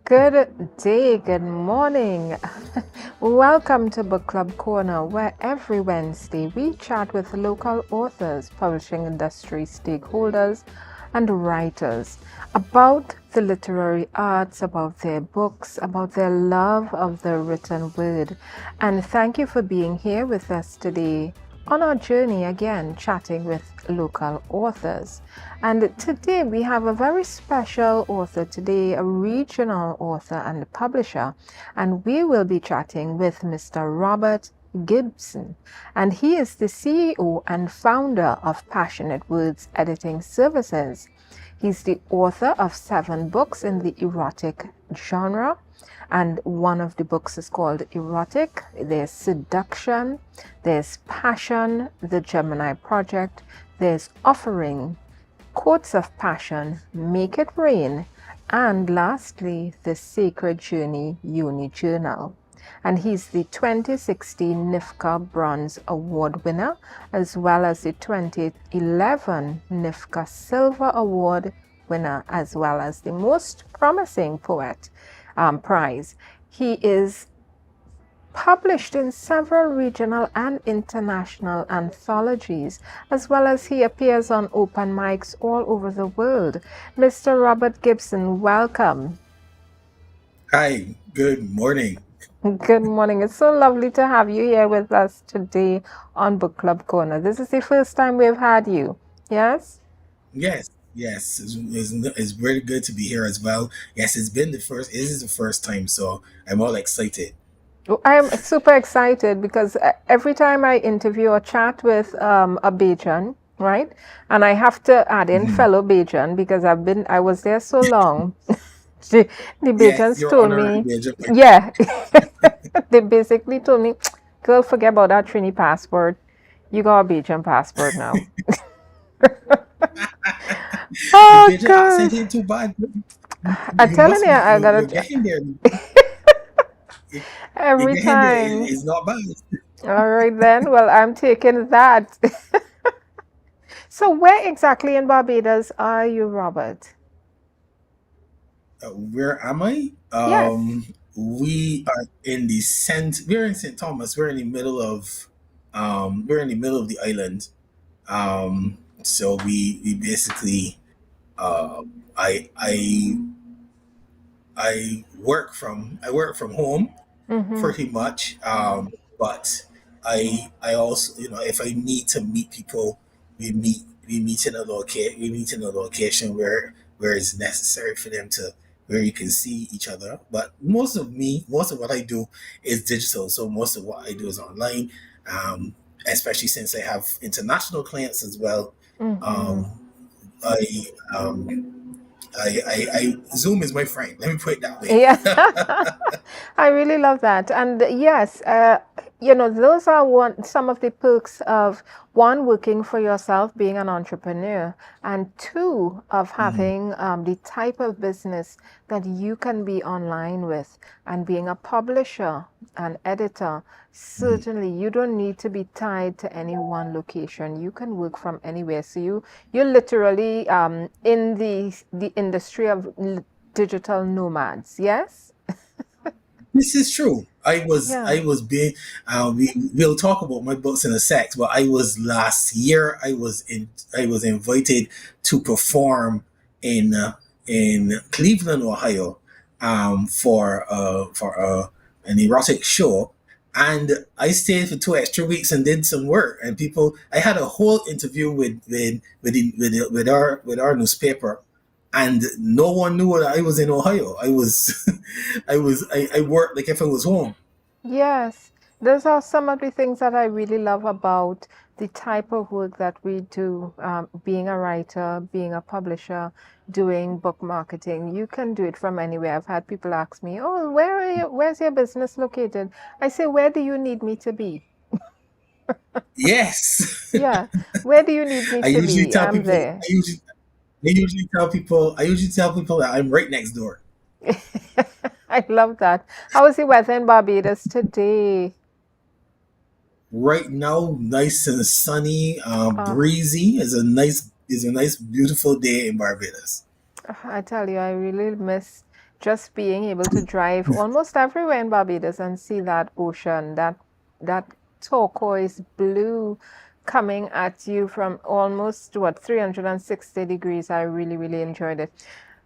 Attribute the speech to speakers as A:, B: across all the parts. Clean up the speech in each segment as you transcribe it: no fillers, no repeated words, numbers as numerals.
A: Good day, good morning. Welcome to Book Club Corner, where every Wednesday we chat with local authors, publishing industry stakeholders, and writers about the literary arts, about their books, about their love of the written word. And thank you for being here with us today on our journey again, chatting with local authors. And today we have a very special author today, a regional author and publisher, and we will be chatting with Mr. Robert Gibson, and he is the CEO and founder of Passionate Words Editing Services. He's the author of 7 books in the erotic genre, and one of the books is called Erotic. There's Seduction, there's Passion, the Gemini Project, there's Offering, Quotes of Passion, Make It Rain, and lastly, the Sacred Journey Yoni Journal. And he's the 2016 NIFCA Bronze Award winner, as well as the 2011 NIFCA Silver Award winner, as well as the Most Promising Poet prize. He is published in several regional and international anthologies, as well as he appears on open mics all over the world. Mr. Robert Gibson, welcome.
B: Hi, good morning.
A: Good morning. It's so lovely to have you here with us today on Book Club Corner. This is the first time we've had you. Yes?
B: Yes, it's very good to be here as well. Yes, this is the first time, so I'm all excited.
A: I'm super excited because every time I interview or chat with a Bajan, right? And I have to add in
B: Mhm.
A: fellow Bajan because I was there so long. The
B: Yes,
A: Bajans
B: you're
A: told
B: honorary
A: me,
B: Major.
A: yeah, they basically told me, girl, forget about that Trini passport. You got a Bajan passport now.
B: The
A: Oh,
B: Major
A: God.
B: accent ain't too bad.
A: I'm
B: You
A: telling
B: must
A: you,
B: be
A: I
B: you're
A: gotta,
B: getting there. You're
A: every
B: getting there.
A: time.
B: It's not bad.
A: All right, then. Well, I'm taking that. So, where exactly in Barbados are you, Robert?
B: Where am I?
A: Yes.
B: We are in the cent. We're in St. Thomas. We're in the middle of the island. So we basically uh, I I I work from home
A: Mm-hmm.
B: pretty much. But I also, if I need to meet people, we meet in a location where it's necessary for them to where you can see each other. But most of what I do is digital. So most of what I do is online. Um, Especially since I have international clients as well.
A: Mm-hmm.
B: Um, I I Zoom is my friend. Let me put it that way.
A: Yeah, I really love that. And yes, those are some of the perks of one, working for yourself, being an entrepreneur, and two, of
B: Mhm.
A: having the type of business that you can be online with. And being a publisher, an editor,
B: Mhm.
A: certainly you don't need to be tied to any one location. You can work from anywhere. So you're literally in the industry of digital nomads, yes?
B: This is true.
A: Yeah.
B: I was being we'll talk about my books in a sec, but I was last year I was invited to perform in in Cleveland, Ohio, for an erotic show, and I stayed for 2 extra weeks and did some work. And people, I had a whole interview with our newspaper, and no one knew that I was in Ohio. I was I worked like if I was home.
A: Yes, those are some of the things that I really love about the type of work that we do, being a writer, being a publisher, doing book marketing. You can do it from anywhere. I've had people ask me, "Oh, where's your business located?" I say, "Where do you need me to be?"
B: Yes.
A: Yeah, where do you need me
B: I
A: to
B: usually
A: be?
B: tell
A: I'm
B: people
A: there.
B: I usually tell people that I'm right next door.
A: I love that. How is the weather in Barbados today?
B: Right now, nice and sunny,
A: Ah,
B: breezy. Is a nice beautiful day in Barbados.
A: I tell you, I really miss just being able to drive almost everywhere in Barbados and see that ocean, that turquoise blue coming at you from almost what 360 degrees. I really, really enjoyed it.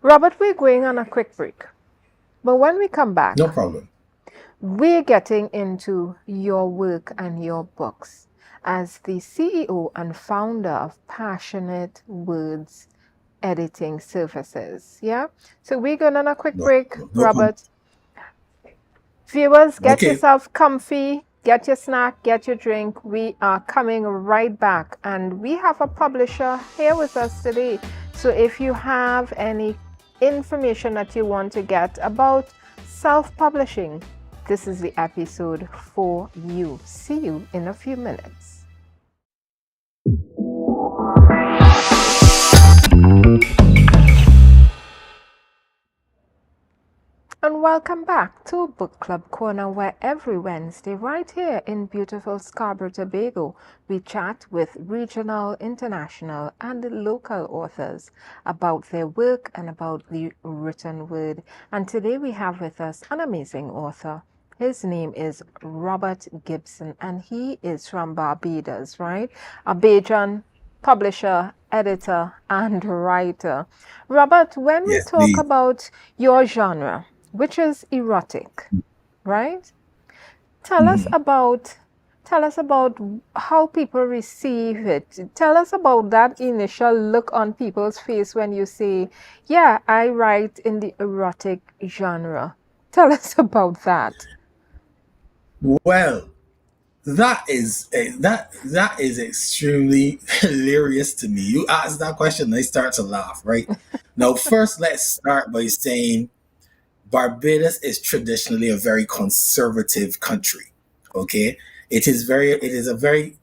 A: Robert, we're going on a quick break. But when we come
B: No
A: back,
B: problem.
A: we're getting into your work and your books as the CEO and founder of Passionate Words Editing Services. Yeah? So we're going on a quick
B: No,
A: break,
B: no problem.
A: Robert. Viewers, get
B: Okay.
A: yourself comfy, get your snack, get your drink. We are coming right back, and we have a publisher here with us today. So if you have any information that you want to get about self-publishing, this is the episode for you. See you in a few minutes. And welcome back to Book Club Corner, where every Wednesday, right here in beautiful Scarborough, Tobago, we chat with regional, international, and local authors about their work and about the written word. And today we have with us an amazing author. His name is Robert Gibson, and he is from Barbados, right? A Bajan publisher, editor, and writer. Robert, when we
B: Yes,
A: talk
B: please.
A: about your genre, which is erotic, right? Tell us
B: Mhm.
A: about tell us about how people receive it. Tell us about that initial look on people's face when you say, "Yeah, I write in the erotic genre." Tell us about that.
B: Well, that is extremely hilarious to me. You ask that question, I start to laugh. Right now, first, let's start by saying Barbados is traditionally a very conservative country. Okay, it is a very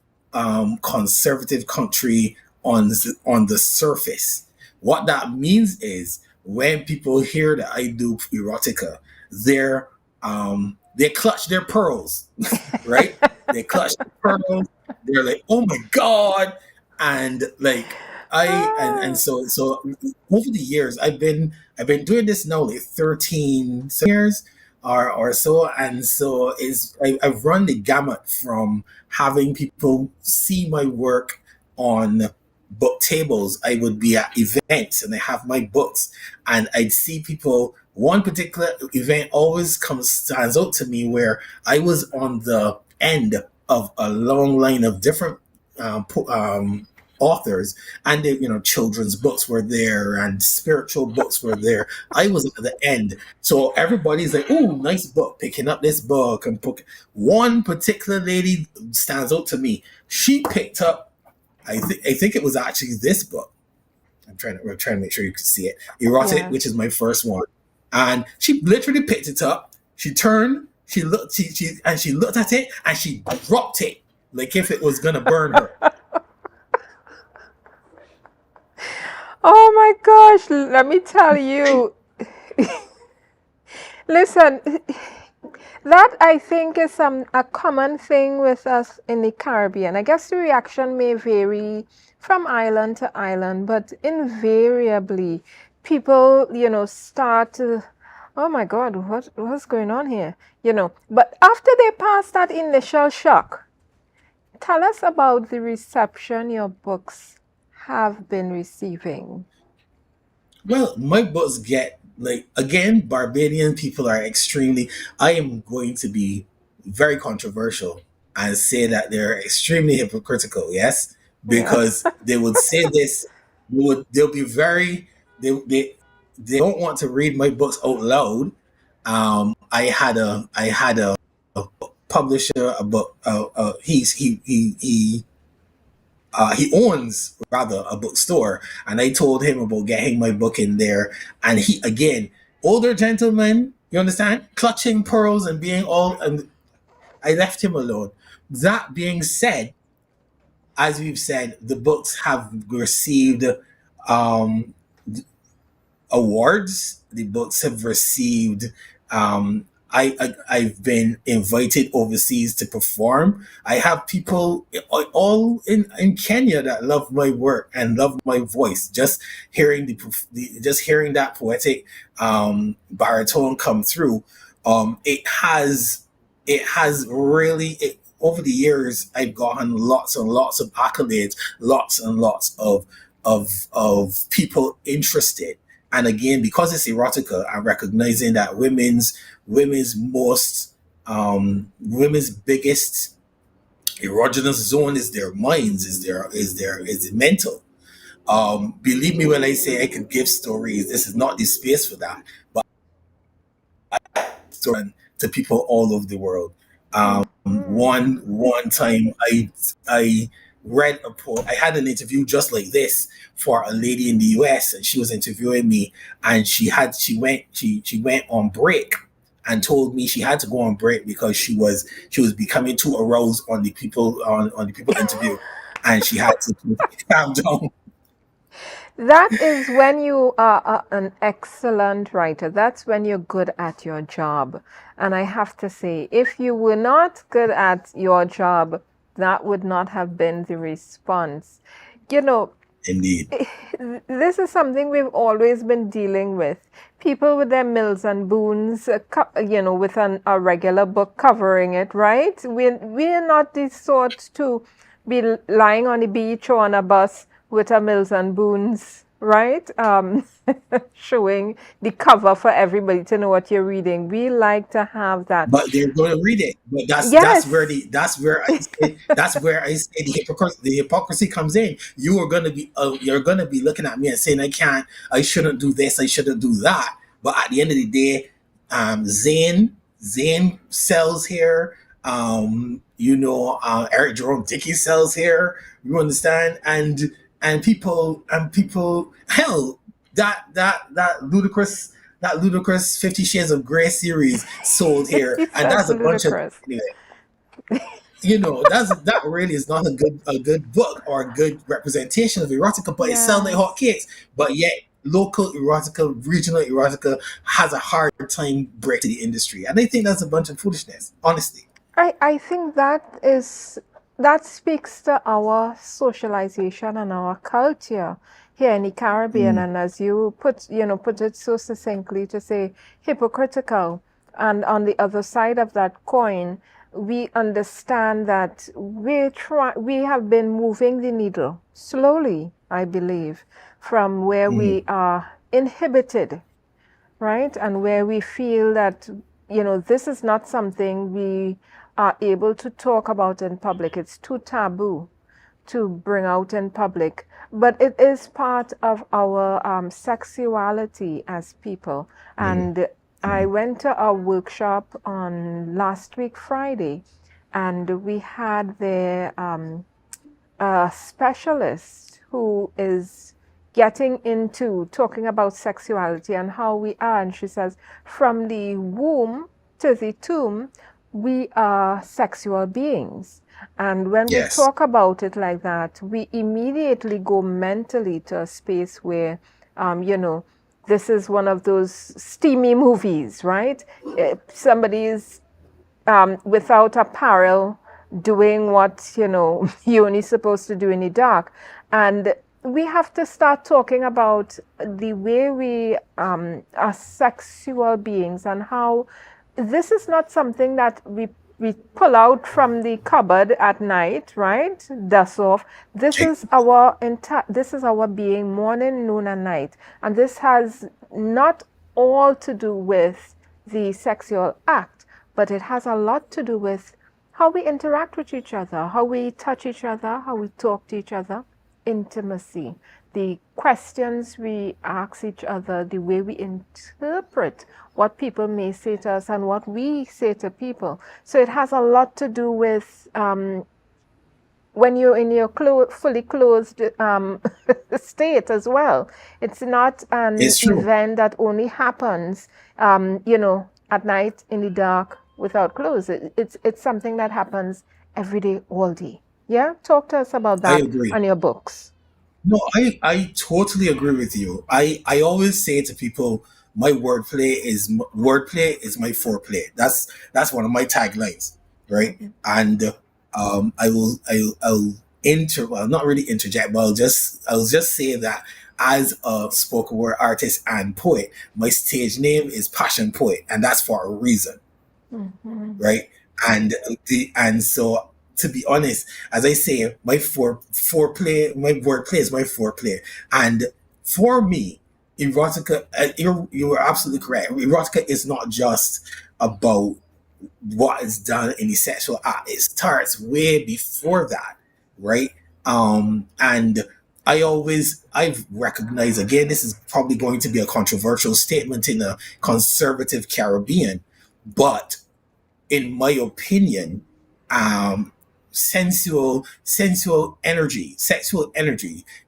B: conservative country on the surface. What that means is when people hear that I do erotica, they clutch their pearls, right? They clutch their pearls. They're like, "Oh my god!" And like
A: Ah,
B: so over the years, I've been doing this now like 13 years or so, and so I've run the gamut from having people see my work on book tables. I would be at events and I have my books, and I'd see people. One particular event always comes stands out to me where I was on the end of a long line of different authors, and children's books were there and spiritual books were there. I was at the end, so everybody's like, "Oh, nice book," picking up this book. And one particular lady stands out to me. She picked up, I think it was actually this book. We're trying to make sure you can see it. Erotic, which is
A: yes.
B: my first one. And she literally picked it up. She turned, she looked at it and she dropped it like if it was gonna burn her.
A: Oh my gosh, let me tell you. Listen, that I think is a common thing with us in the Caribbean. I guess the reaction may vary from island to island, but invariably people, start to, oh my God, what's going on here? But after they pass that initial shock, tell us about the reception your books have been receiving.
B: Well, my books get like again, Barbadian people are extremely. I am going to be very controversial and say that they're extremely hypocritical. Yes,
A: Yeah.
B: because they would say this. They'll be very. They don't want to read my books out loud. I had a publisher, a book. He owns rather a bookstore, and I told him about getting my book in there, and he again, older gentleman, you understand, clutching pearls and being all, and I left him alone. That being said, as we've said, the books have received awards. The books have received I've been invited overseas to perform. I have people all in Kenya that love my work and love my voice. Just hearing just hearing that poetic baritone come through, it has really over the years I've gotten lots and lots of accolades, lots and lots of people interested. And again, because it's erotica, I'm recognizing that women's most women's biggest erogenous zone is their minds, is mental. Believe me when I say I can give stories. This is not the space for that, but story to people all over the world.
A: Mhm.
B: One time I read a poem. I had an interview just like this for a lady in the US, and she was interviewing me, and she went on break and told me she had to go on break because she was becoming too aroused on the people on the people interview, and she had to calm down.
A: That is when you are an excellent writer. That's when you're good at your job. And I have to say, if you were not good at your job, that would not have been the response. You know,
B: Indeed.
A: this is something we've always been dealing with. People with their mills and boons, with a regular book covering it, right? We're not the sort to be lying on the beach or on a bus with our mills and boons, right? Showing the cover for everybody to know what you're reading. We like to have that.
B: But they're going to read it. But
A: Yes,
B: that's where I say the hypocrisy comes in. You're going to be looking at me and saying I shouldn't do this, I shouldn't do that. But at the end of the day, Zane sells here. Eric Jerome Dickey sells here. You understand? And people hell that ludicrous 50 Shades of Grey series sold here,
A: it's
B: and
A: just
B: that's a bunch of
A: ludicrous.
B: anyway. That really is not a good book or a good representation of erotica, but it sells like
A: Yes.
B: hotcakes. But yet, local erotica, regional erotica has a hard time breaking the industry, and I think that's a bunch of foolishness. Honestly.
A: I think that speaks to our socialization and our culture here in the Caribbean,
B: Mm,
A: and as you put it so succinctly to say hypocritical. And on the other side of that coin, we understand that we have been moving the needle slowly, I believe, from where
B: mm,
A: we are inhibited, right? And where we feel that, this is not something we are able to talk about in public. It's too taboo to bring out in public. But it is part of our sexuality as people.
B: mm,
A: And I
B: mm.
A: went to a workshop on last week, Friday, and we had there a specialist who is getting into talking about sexuality and how we are. And she says, from the womb to the tomb, we are sexual beings. And when we
B: Yes.
A: talk about it like that, we immediately go mentally to a space where, this is one of those steamy movies, right? Somebody is without apparel doing what Yoni's supposed to do in the dark. And we have to start talking about the way we are sexual beings and how this is not something that we pull out from the cupboard at night, right? Dust off. This is our being morning, noon, and night. And this has not all to do with the sexual act, but it has a lot to do with how we interact with each other, how we touch each other, how we talk to each other, intimacy, the questions we ask each other, the way we interpret what people may say to us and what we say to people. So it has a lot to do with when you're in your fully closed state as well. It's not an
B: It's true.
A: event that only happens, at night in the dark without clothes. It's something that happens every day, all day. Yeah, talk to us about
B: I
A: that
B: agree.
A: and your books.
B: No, I totally agree with you. I always say to people, my wordplay is my foreplay. That's one of my taglines, right? And I'll well, not really interject, but I'll just say that as a spoken word artist and poet, my stage name is Passion Poet, and that's for a reason,
A: Mm-hmm.
B: right? And so, to be honest, as I say, my wordplay is my foreplay, and for me, erotica. You are absolutely correct. Erotica is not just about what is done in the sexual act. It starts way before that, right? And I've recognized, again, this is probably going to be a controversial statement in a conservative Caribbean, but in my opinion, um, sexual energy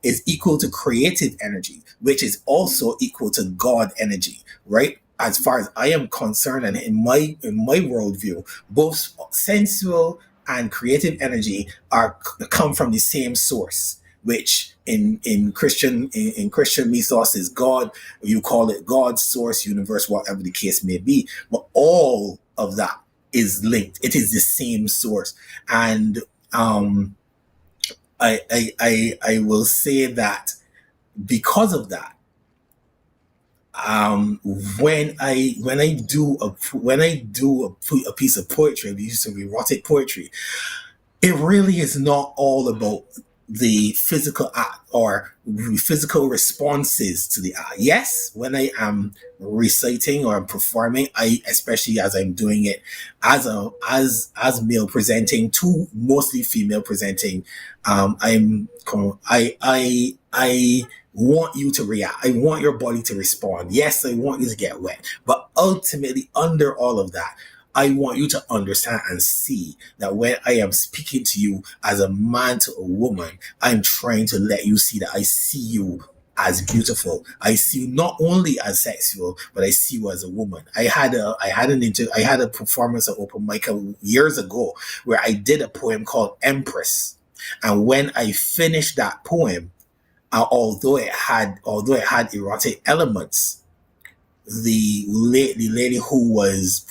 B: is equal to creative energy, which is also equal to God energy, right? As far as I am concerned, and in my worldview, both sensual and creative energy are come from the same source, which in Christian mythos is God. You call it God, source, universe, whatever the case may be. But all of that is linked. It is the same source. And I will say that because of that, um, when I do a piece of poetry, the use of erotic poetry, it really is not all about the physical act or physical responses to the act. Yes, when I am reciting or I'm performing, I, especially as I'm doing it as male presenting to mostly female presenting, I want you to react. I want your body to respond. Yes, I want you to get wet. But ultimately, under all of that, I want you to understand and see that when I am speaking to you as a man to a woman, I'm trying to let you see that I see you as beautiful. I see you not only as sexual, but I see you as a woman. I had a performance at Open Mic years ago where I did a poem called Empress. And when I finished that poem, although it had erotic elements, the lady who was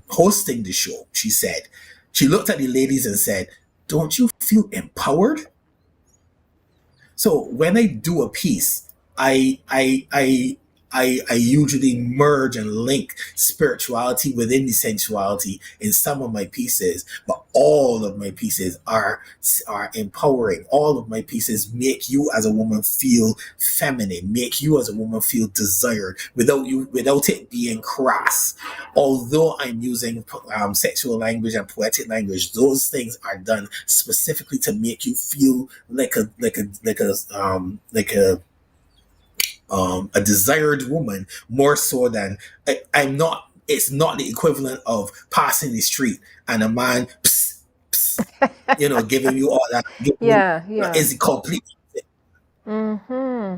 B: hosting the show, she looked at the ladies and said, "Don't you feel empowered?" So when I do a piece, I usually merge and link spirituality within the sensuality in some of my pieces, but all of my pieces are empowering. All of my pieces make you as a woman feel feminine, make you as a woman feel desired without it being crass. Although I'm using sexual language and poetic language, those things are done specifically to make you feel like a desired woman more so than I'm not. It's not the equivalent of passing the street and a man, psst, psst, giving you all that.
A: Yeah, yeah.
B: Is complete.
A: Mm-hmm.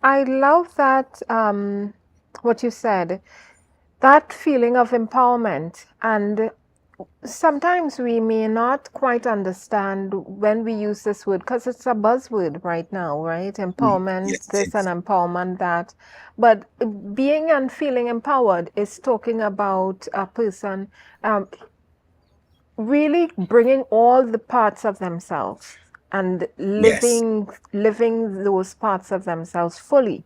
A: I love that, what you said, that feeling of empowerment. And sometimes we may not quite understand when we use this word because it's a buzzword right now, right? Empowerment
B: Yes,
A: this and empowerment that. But being and feeling empowered is talking about a person um, really bringing all the parts of themselves and
B: yes.
A: living those parts of themselves fully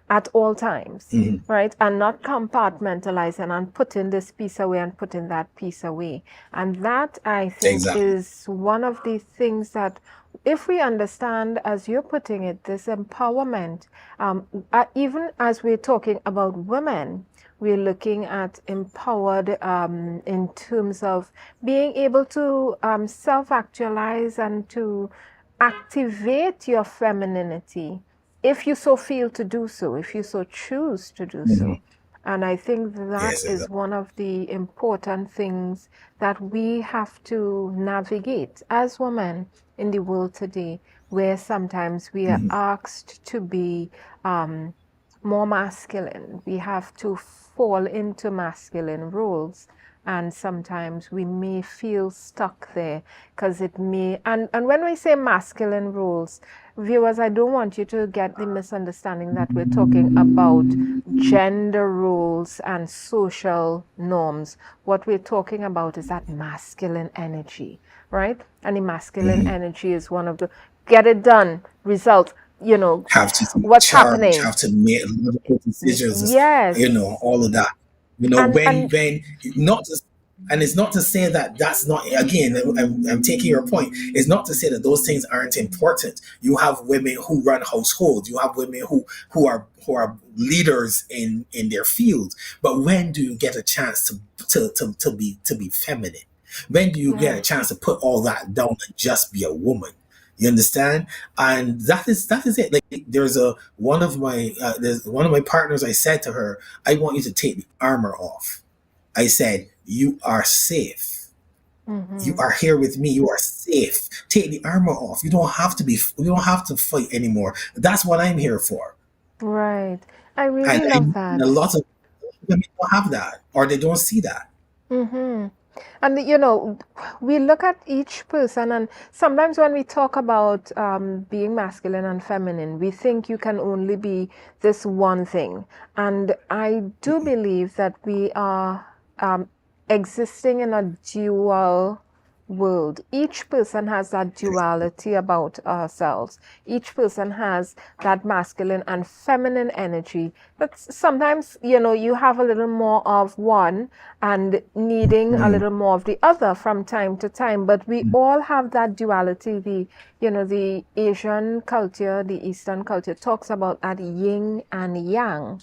A: at all times,
B: Mhm.
A: right? And not compartmentalizing and putting this piece away and putting that piece away. And that, I think,
B: Exactly.
A: is one of the things that, if we understand, as you're putting it, this empowerment, even as we're talking about women, we're looking at empowered in terms of being able to self actualize and to activate your femininity if you so feel to do so, if you so choose to do so.
B: Mhm.
A: And I think that
B: Yes,
A: is
B: exactly.
A: one of the important things that we have to navigate as women in the world today, where sometimes we are
B: Mhm.
A: asked to be more masculine. We have to fall into masculine roles. And sometimes we may feel stuck there because it may, and when we say masculine roles, viewers, I don't want you to get the misunderstanding that we're talking about gender roles and social norms. What we're talking about is that masculine energy, right? And the masculine
B: Mhm.
A: energy is one of the get it done results.
B: Have to take
A: What's
B: charge,
A: happening?
B: have to make logical decisions,
A: Yes.
B: all of that.
A: And
B: When not to, and it's not to say that that's not, again, I'm taking your point. It's not to say that those things aren't important. You have women who run households, you have women who are leaders in their fields. But when do you get a chance to be feminine? When do you get a
A: yes.
B: chance to put all that down and just be a woman? You understand? And that is it. Like, there's one of my partners. I said to her, I want you to take the armor off. I said, you are safe. You
A: Mm-hmm.
B: are here with me. You are safe. Take the armor off. You don't have to fight anymore. That's what I'm here for.
A: Right. I
B: And
A: really love
B: a
A: that.
B: lot of women don't have that, or they don't see that.
A: Mm-hmm. And we look at each person, and sometimes when we talk about being masculine and feminine, we think you can only be this one thing. And I do believe that we are um, existing in a dual world. Each person has that duality about ourselves. Each person has that masculine and feminine energy. But sometimes, you have a little more of one and needing a
B: Mm,
A: little more of the other from time to time. But we all have that duality. The Asian culture, the Eastern culture talks about that yin and yang,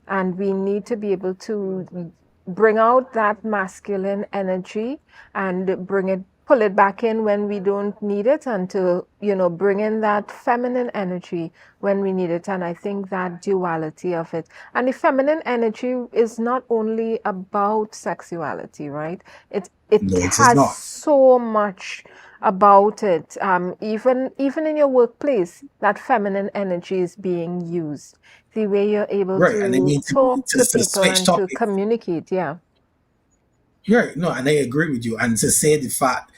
A: and we need to be able to bring out that masculine energy and pull it back in when we don't need it, and to bring in that feminine energy when we need it. And I think that duality of it, and the feminine energy is not only about sexuality, right? It
B: no, it is
A: has
B: not.
A: so much about it. Even in your workplace, that feminine energy is being used, the way you're able
B: Right. And I
A: to
B: mean,
A: talk to
B: to
A: people
B: switch
A: and to
B: topics.
A: communicate. Yeah.
B: Right. No, and I agree with you. And to say the fact,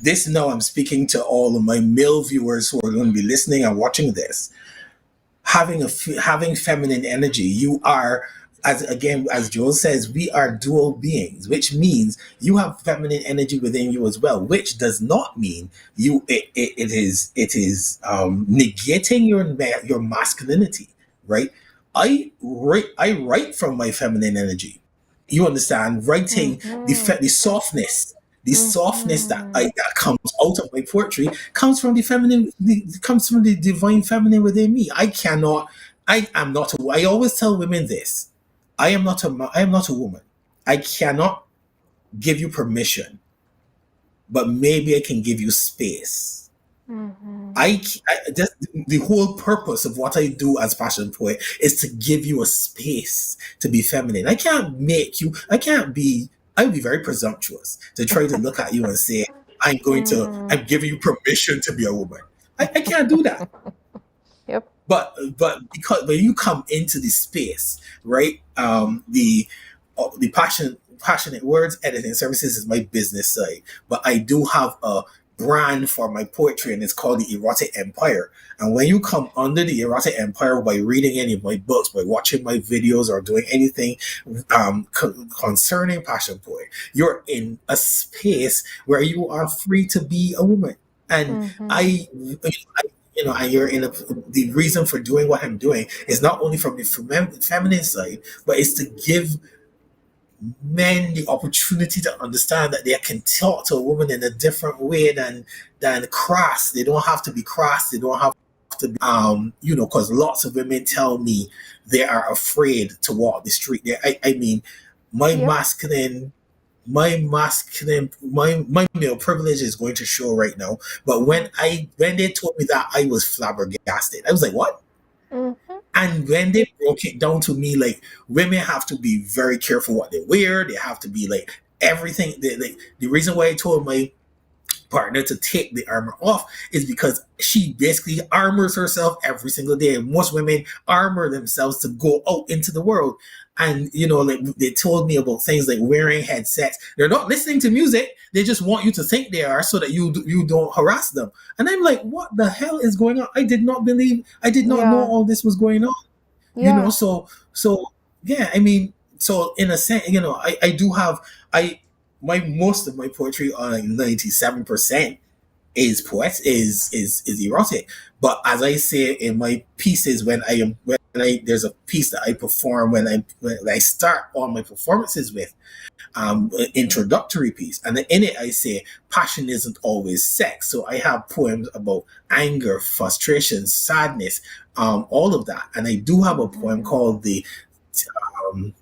B: this now I'm speaking to all of my male viewers who are going to be listening and watching this. Having feminine energy, you are, as Joel says, we are dual beings, which means you have feminine energy within you as well, which does not mean it is negating your masculinity, right? I write from my feminine energy. You understand? Writing
A: Mm-hmm.
B: the softness
A: Mm-hmm.
B: that comes out of my poetry comes from the feminine, comes from the divine feminine within me. I cannot. I am not. I always tell women this. I am not a woman. I cannot give you permission, but maybe I can give you space.
A: Mm-hmm.
B: Just the whole purpose of what I do as passion poet is to give you a space to be feminine. I can't be. I would be very presumptuous to try to look at you and say
A: Mm-hmm.
B: I'm giving you permission to be a woman. I can't do that.
A: Yep.
B: But because when you come into the space, right? The passionate words editing services is my business side, but I do have a brand for my poetry, and it's called the Erotic Empire. And when you come under the Erotic Empire by reading any of my books, by watching my videos, or doing anything concerning passion poet, you're in a space where you are free to be a woman. And
A: Mm-hmm.
B: I and you're in the reason for doing what I'm doing is not only from the feminine side, but it's to give men the opportunity to understand that they can talk to a woman in a different way than crass. They don't have to be crass. They don't have to be, because lots of women tell me they are afraid to walk the street. I mean, my
A: Yep.
B: masculine my male privilege is going to show right now. But when they told me that, I was flabbergasted. I was like, what?
A: Mm-hmm.
B: And when they broke it down to me, like, women have to be very careful what they wear. They have to be like everything. The reason why I told my partner to take the armor off is because she basically armors herself every single day. And most women armor themselves to go out into the world. And like they told me about things like wearing headsets. They're not listening to music. They just want you to think they are, so that you don't harass them. And I'm like, what the hell is going on? I did not know
A: Yeah.
B: all this was going on.
A: Yeah.
B: So yeah, I mean, so in a sense, I do have I my most of my poetry, on like 97%, is is erotic. But as I say in my pieces, when I there's a piece that I perform when I start all my performances with introductory piece, and in it I say passion isn't always sex. So I have poems about anger, frustration, sadness, all of that. And I do have a poem
A: Mm-hmm.
B: called um,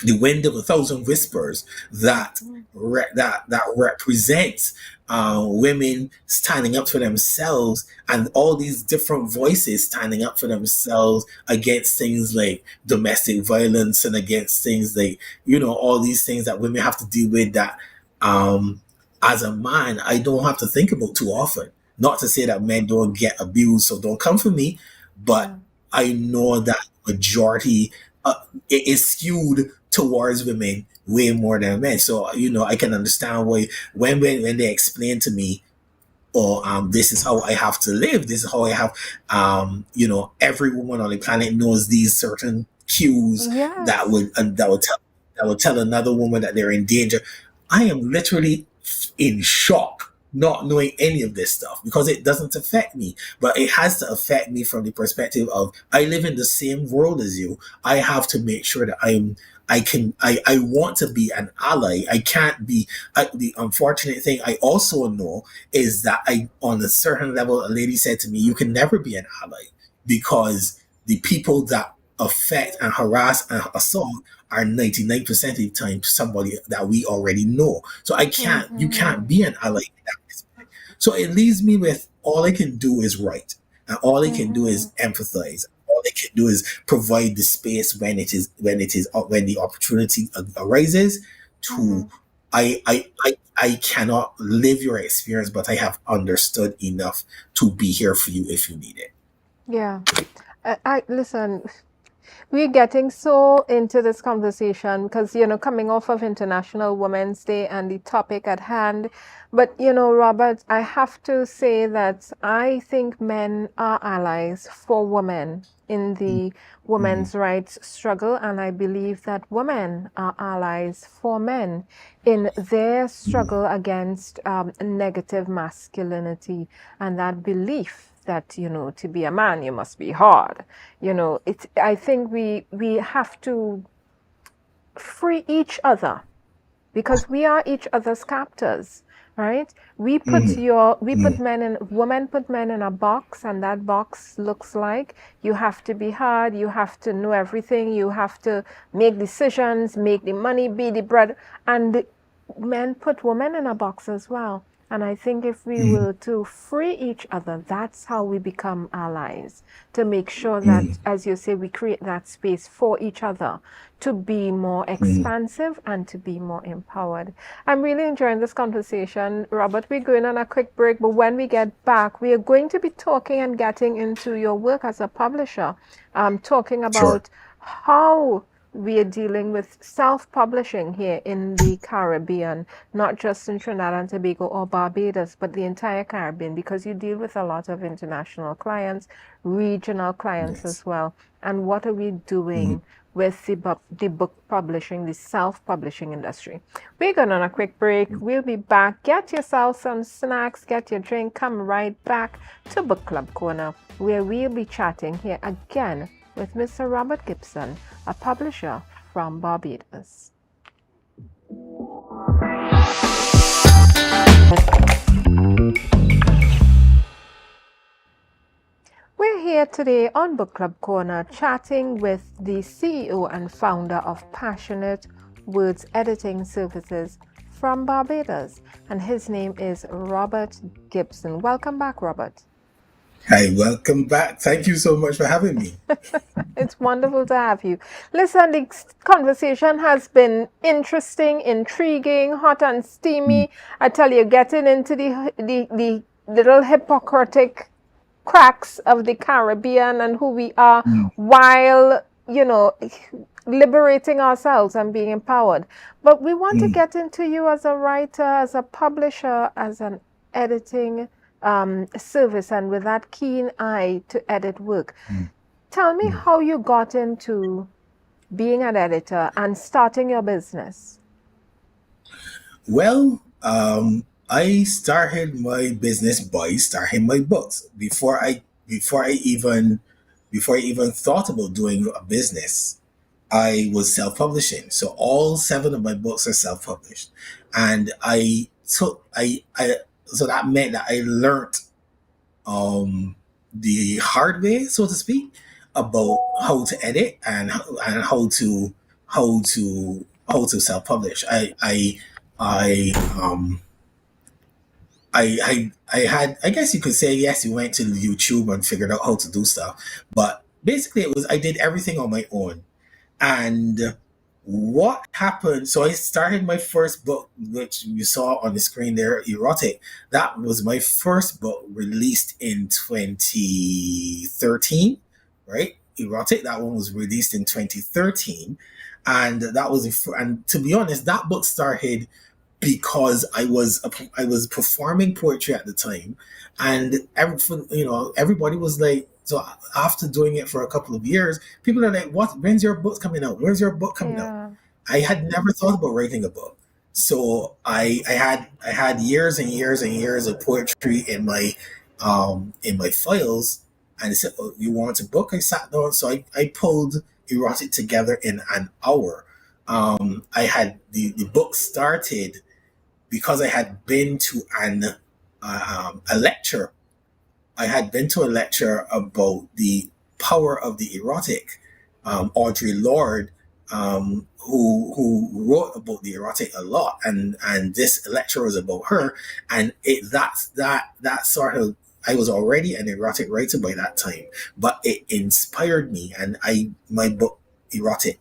B: the wind of a thousand whispers that that represents women standing up for themselves, and all these different voices standing up for themselves against things like domestic violence, and against things like all these things that women have to deal with, that um as a man I don't have to think about too often. Not to say that men don't get abused, so don't come for me, but
A: Yeah.
B: I know that majority uh, it is skewed towards women way more than men. So I can understand why when they explain to me, or this is how I have to live. This is how I have, every woman on the planet knows these certain cues
A: Yes.
B: that would tell another woman that they're in danger. I am literally in shock, not knowing any of this stuff, because it doesn't affect me, but it has to affect me from the perspective of I live in the same world as you. I have to make sure that I want to be an ally. I can't be. The unfortunate thing I also know is that on a certain level, a lady said to me, "You can never be an ally, because the people that affect and harass and assault are 99% of the time somebody that we already know. So you can't
A: Mm-hmm.
B: be an ally in that respect." So it leaves me with, all I can do is write, and all I can do
A: Mm-hmm.
B: is empathize. All I can do is provide the space when the opportunity arises
A: Mm-hmm.
B: to. I cannot live your experience, but I have understood enough to be here for you if you need it.
A: Yeah. I listen. We're getting so into this conversation because, coming off of International Women's Day and the topic at hand. But, Robert, I have to say that I think men are allies for women in the
B: Mm,
A: women's rights struggle. And I believe that women are allies for men in their
B: mm,
A: struggle against negative masculinity and that belief that, to be a man, you must be hard. I think we have to free each other because we are each other's captors, right?
B: mm,
A: We put
B: mm,
A: women put men in a box, and that box looks like you have to be hard, you have to know everything, you have to make decisions, make the money, be the bread, and men put women in a box as well. And I think if we
B: mm,
A: were to free each other, that's how we become allies, to make sure
B: mm,
A: that, as you say, we create that space for each other to be more
B: mm.
A: expansive and to be more empowered. I'm really enjoying this conversation. Robert, we're going on a quick break, but when we get back, we are going to be talking and getting into your work as a publisher, talking
B: Sure.
A: about how we are dealing with self-publishing here in the Caribbean, not just in Trinidad and Tobago or Barbados, but the entire Caribbean, because you deal with a lot of international clients, regional clients
B: Yes.
A: as well. And what are we
B: Mm,
A: doing with the book publishing, the self-publishing industry? We're going on a quick break.
B: mm.
A: We'll be back. Get yourself some snacks, get your drink, come right back to Book Club Corner, where we'll be chatting here again with Mr. Robert Gibson, a publisher from Barbados. We're here today on Book Club Corner chatting with the CEO and founder of Passionate Words Editing Services from Barbados, and his name is Robert Gibson. Welcome back, Robert.
B: Hi, welcome back. Thank you so much for having me.
A: It's wonderful to have you. Listen, the conversation has been interesting, intriguing, hot and
B: Mm,
A: steamy. I tell you, getting into the little hypocritic cracks of the Caribbean and who we are,
B: mm,
A: while, liberating ourselves and being empowered. But we want to
B: Mm,
A: get into you as a writer, as a publisher, as an editing service, and with that keen eye to edit work.
B: mm,
A: Tell me
B: mm.
A: how you got into being an editor and starting your business.
B: Well, I started my business by starting my books before I even thought about doing a business. I was self-publishing, so all seven of my books are self-published, and I so that meant that I learned um, the hard way, so to speak, about how to edit and how to self-publish. I I had, I guess you could say, yes, you went to YouTube and figured out how to do stuff, but basically it was, I did everything on my own. And what happened? So I started my first book, which you saw on the screen there, Erotic. That was my first book, released in 2013, right? Erotic. That one was released in 2013, and that was and to be honest, that book started because I was performing poetry at the time, and everybody was like, so after doing it for a couple of years, people are like, "What? When's your book coming out? When's your book coming out?"
A: Yeah.
B: I had never thought about writing a book, so I had years and years and years of poetry in my files, and they said, "Oh, you want a book?" I sat down, so I pulled Erotic together in an hour. I had the book started because I had been to a lecture. I had been to a lecture about the power of the erotic. Audre Lorde, who wrote about the erotic a lot, and this lecture was about her, and that sort of, I was already an erotic writer by that time, but it inspired me, and my book Erotic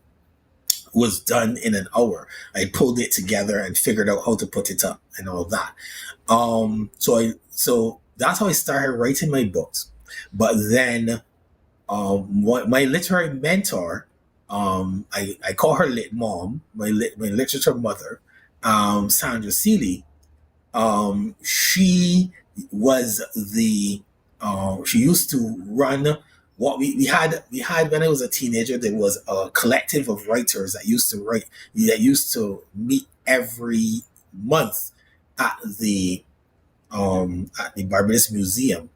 B: was done in an hour. I pulled it together and figured out how to put it up and all that. So that's how I started writing my books. But then, what my literary mentor, I call her lit mom, my literature mother, Sandra Seeley. She was the she used to run what we had when I was a teenager. There was a collective of writers that used to meet every month at the Barbados Museum.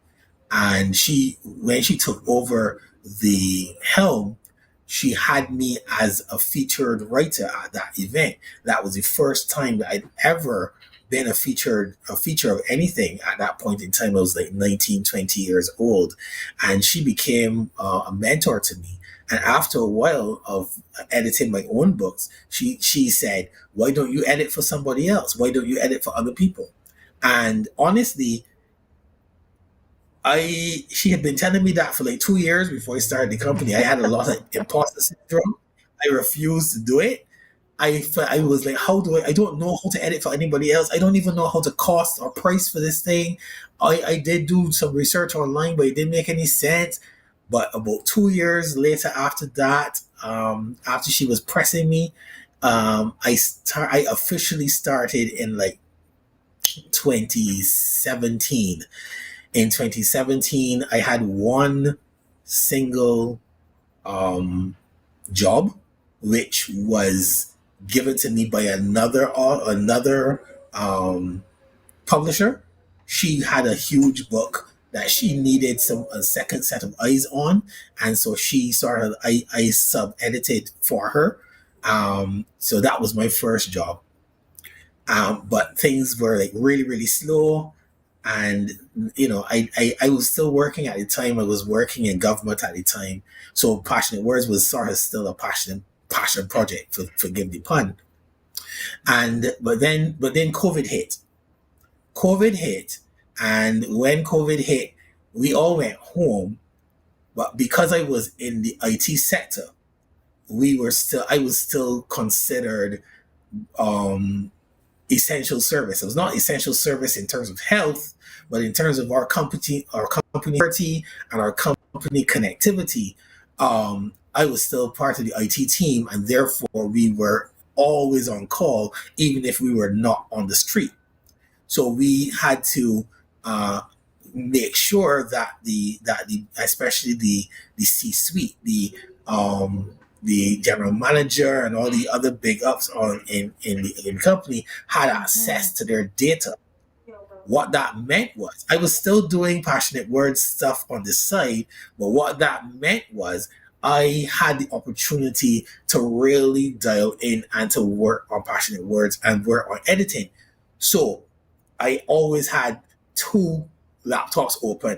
B: And when she took over the helm, she had me as a featured writer at that event. That was the first time that I'd ever been a feature of anything. At that point in time, I was like 19, 20 years old, and she became a mentor to me. And after a while of editing my own books, she said, "Why don't you edit for somebody else? Why don't you edit for other people?" And honestly, she had been telling me that for like 2 years before I started the company. I had a lot of imposter syndrome. I refused to do it. I was like, how do I don't know how to edit for anybody else. I don't even know how to cost or price for this thing. I did do some research online, but it didn't make any sense. But about 2 years later, after that, after she was pressing me, I officially started in like 2017. In 2017, I had one single job, which was given to me by another publisher. She had a huge book that she needed a second set of eyes on, and so she sort of I sub edited for her. So that was my first job. But things were like really, really slow. And I was still working at the time. I was working in government at the time, so Passionate Words was sort of still a passion project, for forgive the pun. And but then COVID hit, and when COVID hit, we all went home. But because I was in the IT sector, I was still considered um essential service. It was not essential service in terms of health, but in terms of our company security and our company connectivity. I was still part of the IT team, and therefore we were always on call, even if we were not on the street. So we had to uh, make sure that the especially the C suite, the general manager and all the other big ups on in the company had
A: Mm-hmm.
B: access to their data. What that meant was I was still doing passionate words stuff on the side, but what that meant was I had the opportunity to really dial in and to work on passionate words and work on editing. So I always had two laptops open.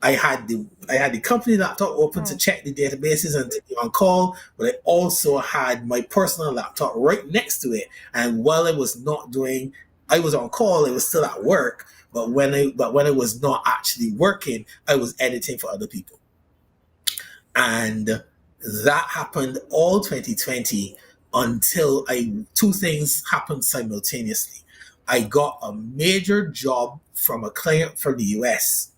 B: I had the company laptop open to
A: Mm.
B: check the databases and to be on call, but I also had my personal laptop right next to it. And while I was on call. I was still at work, but when I was not actually working, I was editing for other people. And that happened all 2020 until I two things happened simultaneously. I got a major job from a client from the US,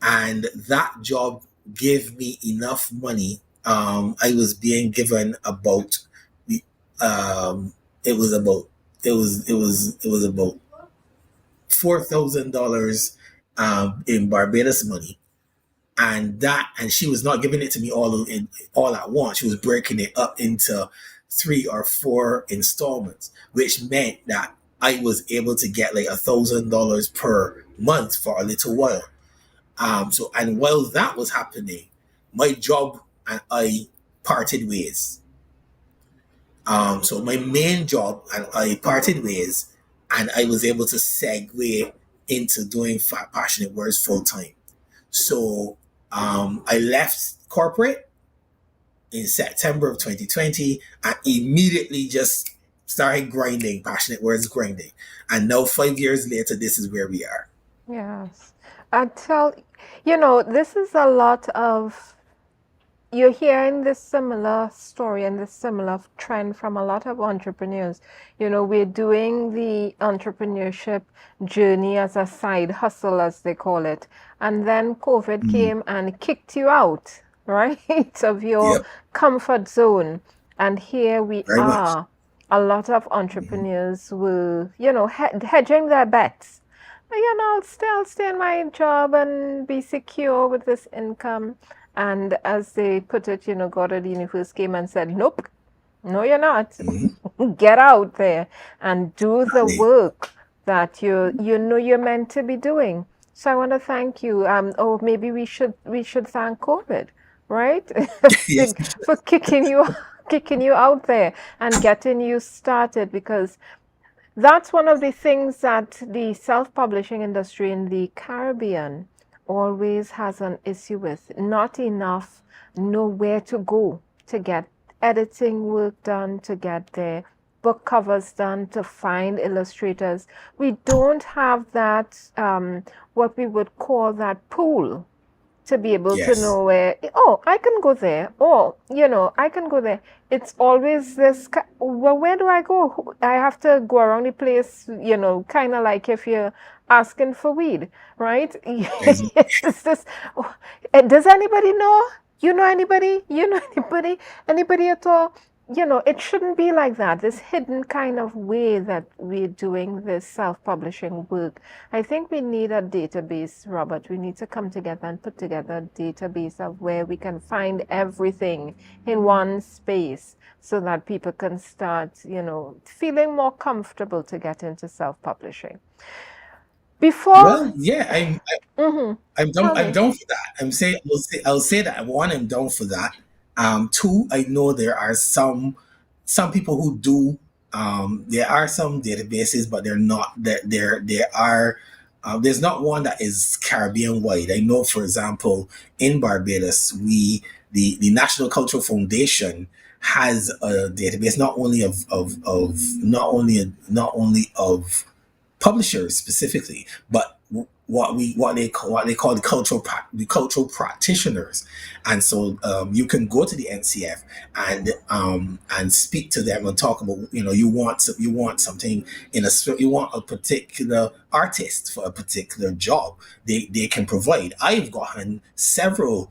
B: and that job gave me enough money. I was being given about the it was about it was about $4,000 in Barbados money, and she was not giving it to me all at once. She was breaking it up into 3 or 4 installments, which meant that I was able to get like $1,000 per month for a little while. So and while that was happening, my job and I parted ways. So my main job and I parted ways, and I was able to segue into doing passionate words full time. So I left corporate in September of 2020 and immediately just started grinding, passionate words grinding. And now 5 years later, this is where we are.
A: Yes. I tell this is a lot of you're hearing this similar story and this similar trend from a lot of entrepreneurs. We're doing the entrepreneurship journey as a side hustle, as they call it. And then COVID
B: Mm,
A: came and kicked you out, right, of your
B: yep,
A: comfort zone. And here we
B: very much.
A: are. A lot of
B: Mhm.
A: entrepreneurs will, hedging their bets. I'll stay in my job and be secure with this income. And as they put it, God of the universe came and said, nope, no, you're not.
B: Mhm.
A: Get out there and do the
B: Exactly.
A: work that you're meant to be doing. So I want to thank you. Or maybe we should thank COVID, right?
B: Yes.
A: For kicking you out there and getting you started, because that's one of the things that the self-publishing industry in the Caribbean always has an issue with. Not enough know where to go to get editing work done, to get their book covers done, to find illustrators. We don't have that, what we would call that pool to be able to
B: Yes.
A: know where, oh, I can go there, or, I can go there. It's always this, well, where do I go? I have to go around the place, kind of like if you're asking for weed, right?
B: Exactly.
A: It's this, oh, does anybody know? You know anybody? You know anybody? Anybody at all? It shouldn't be like that. This hidden kind of way that we're doing this self-publishing work. I think we need a database, Robert. We need to come together and put together a database of where we can find everything in one space so that people can start, feeling more comfortable to get into self-publishing. Before,
B: Well, yeah,
A: mm-hmm,
B: I'm down.
A: tell
B: I'm
A: me.
B: down for that. I'll say that one. I'm down for that. Two, I know there are some people who do. There are some databases, but they're not. There are. There's not one that is Caribbean wide. I know, for example, in Barbados, the National Cultural Foundation has a database not only of not only of publishers specifically, but what they call the cultural practitioners, and so you can go to the NCF and speak to them and talk about you want something you want a particular artist for a particular job. They can provide. I've gotten several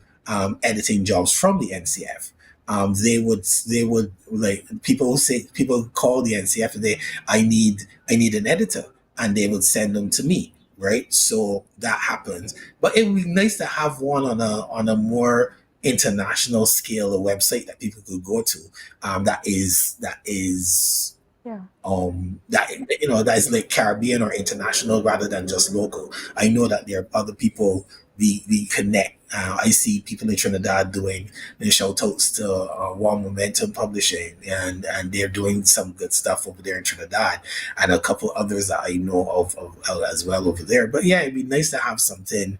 B: editing jobs from the NCF. they would like people call the NCF and they I need an editor, and they would send them to me, right? So that happens. But it would be nice to have one on a more international scale, a website that people could go to, that is
A: Yeah.
B: that that is like Caribbean or international rather than just local. I know that there are other people we connect. I see people in Trinidad doing the shout outs to Warm Momentum Publishing, and they're doing some good stuff over there in Trinidad, and a couple others that I know of as well over there. But yeah, it'd be nice to have something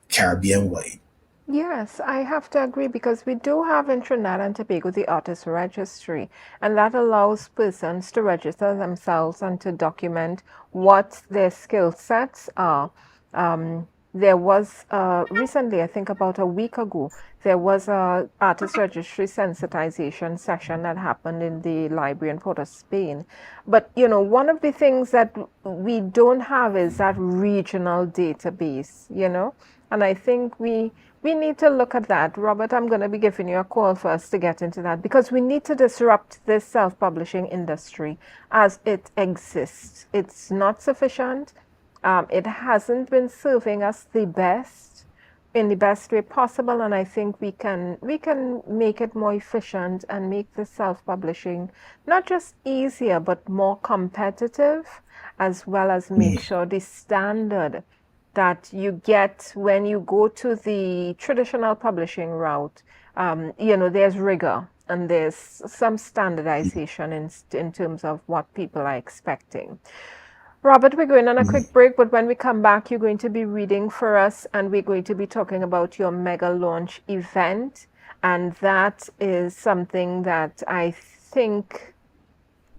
B: Caribbean wide.
A: Yes, I have to agree because we do have in Trinidad and Tobago the artist registry, and that allows persons to register themselves and to document what their skill sets are. There was recently, I think about a week ago, there was a artist registry sensitization session that happened in the library in Port of Spain. But one of the things that we don't have is that regional database, and I think we need to look at that. Robert, I'm going to be giving you a call for us to get into that because we need to disrupt this self-publishing industry as it exists. It's not sufficient. It hasn't been serving us the best in the best way possible, and I think we can make it more efficient and make the self-publishing not just easier but more competitive, as well as make
B: Mm,
A: sure the standard that you get when you go to the traditional publishing route, there's rigor and there's some standardization in terms of what people are expecting. Robert, we're going on a quick
B: mm.
A: break, but when we come back, you're going to be reading for us and we're going to be talking about your mega launch event. And that is something that I think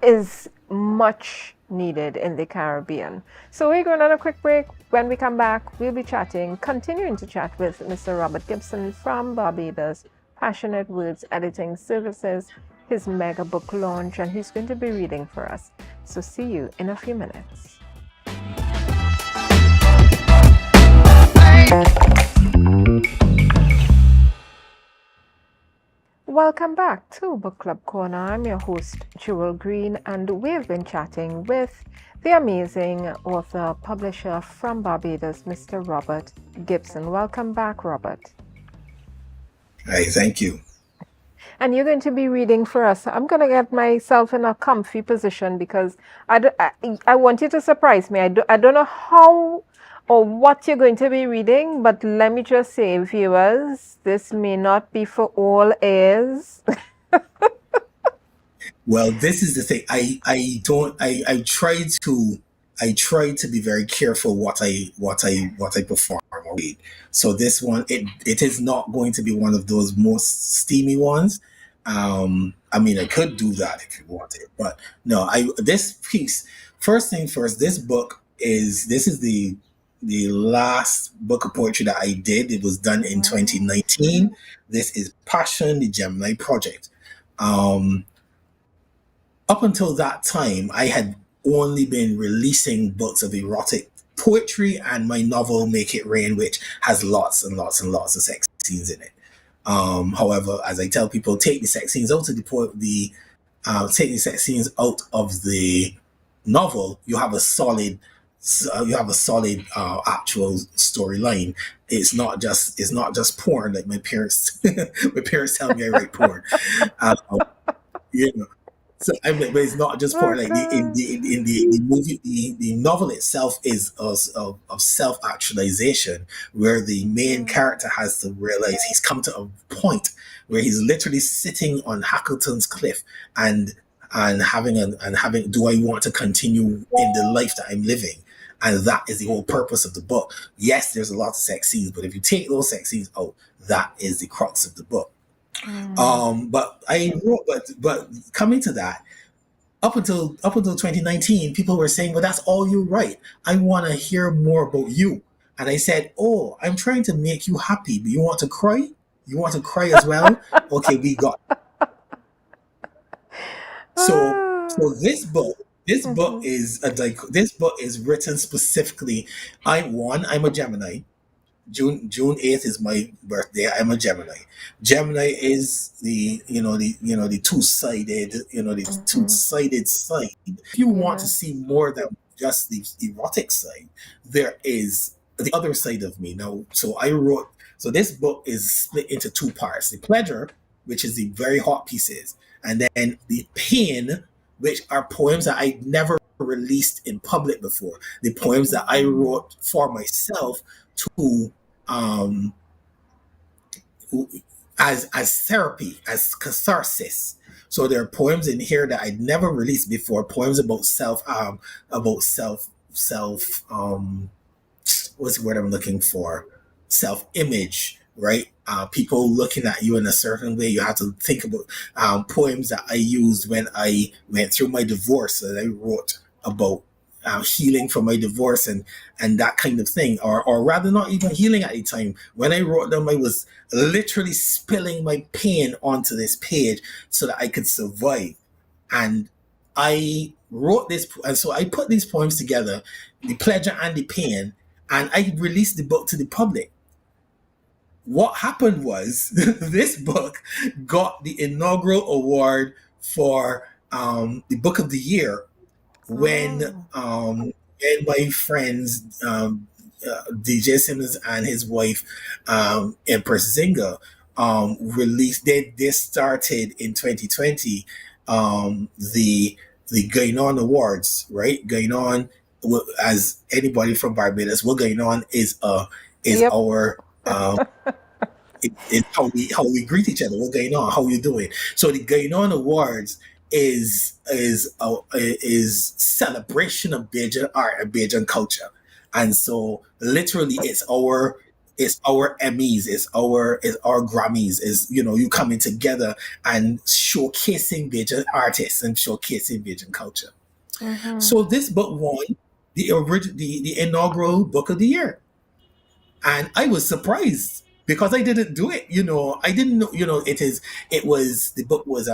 A: is much needed in the Caribbean. So we're going on a quick break. When we come back, we'll be continuing to chat with Mr. Robert Gibson from Barbados Passionate Words Editing Services, his mega book launch, and he's going to be reading for us. So see you in a few minutes. Welcome back to Book Club Corner. I'm your host, Jewel Green, and we've been chatting with the amazing author, publisher from Barbados, Mr. Robert Gibson. Welcome back, Robert.
B: Hey, thank you.
A: And you're going to be reading for us. I'm going to get myself in a comfy position because I want you to surprise me. I don't know how or what you're going to be reading, but let me just say, viewers, this may not be for all ears.
B: Well, this is the thing. I don't I try to be very careful what I perform or read. So this one it is not going to be one of those most steamy ones. I mean I could do that if you wanted, but no, I this piece first thing first, this is the last book of poetry that I did. It was done in
A: Wow.
B: 2019. This is Passion, the Gemini Project. Um Up until that time, I had only been releasing books of erotic poetry and my novel Make It Rain, which has lots and lots and lots of sex scenes in it. However, as I tell people, take the sex scenes out of take the sex scenes out of the novel. You have a solid actual storyline. It's not just porn like my parents my parents tell me I write porn. Um, you know, so I mean, but it's not just
A: Oh,
B: porn. Like
A: God.
B: in the movie, the novel itself is of self actualization, where the main
A: Mm.
B: character has to realize he's come to a point where he's literally sitting on Hackleton's cliff and having, do I want to continue in the life that I'm living? And that is the whole purpose of the book. Yes, there's a lot of sex scenes, but if you take those sex scenes out, that is the crux of the book.
A: Mm.
B: But I wrote, but coming to that, up until 2019, people were saying, "Well, that's all you write. I want to hear more about you." And I said, "Oh, I'm trying to make you happy, but you want to cry? You want to cry as well? Okay, we got." So
A: Ah.
B: so
A: Mhm.
B: this book is written specifically. I'm a Gemini. June 8th is my birthday. I'm a Gemini. Gemini is the
A: Mm-hmm.
B: two-sided sign. If you want to see
A: Yes.
B: more than just the erotic side, there is the other side of me. Now, so this book is split into two parts: the pleasure, which is the very hot pieces, and then the pain, which are poems that I never released in public before. The poems that I
A: Mm-hmm.
B: wrote for myself to um as therapy, as catharsis. So there are poems in here that I'd never released before. Poems about self what's the word I'm looking for? Self image, right? People looking at you in a certain way. You have to think about poems that I used when I went through my divorce, that I wrote about healing from my divorce and that kind of thing, or rather, not even healing at the time. When I wrote them, I was literally spilling my pain onto this page so that I could survive. And I wrote this, and so I put these poems together, the pleasure and the pain, and I released the book to the public. What happened was this book got the inaugural award for the book of the year when
A: Oh.
B: my friends DJ Simmons and his wife Empress Zinga released. They started in 2020 the Going On Awards, right? Going On, as anybody from Barbados, what Going On is
A: Yep.
B: our it's how we greet each other. What's going on? How you doing? So the Going On Awards is celebration of Bajan art and Bajan culture, and so literally it's our Emmys, it's our Grammys, is you coming together and showcasing Bajan artists and showcasing Bajan culture.
A: Mm-hmm.
B: So this book won the inaugural book of the year, and I was surprised because I didn't do it. I didn't know. The book was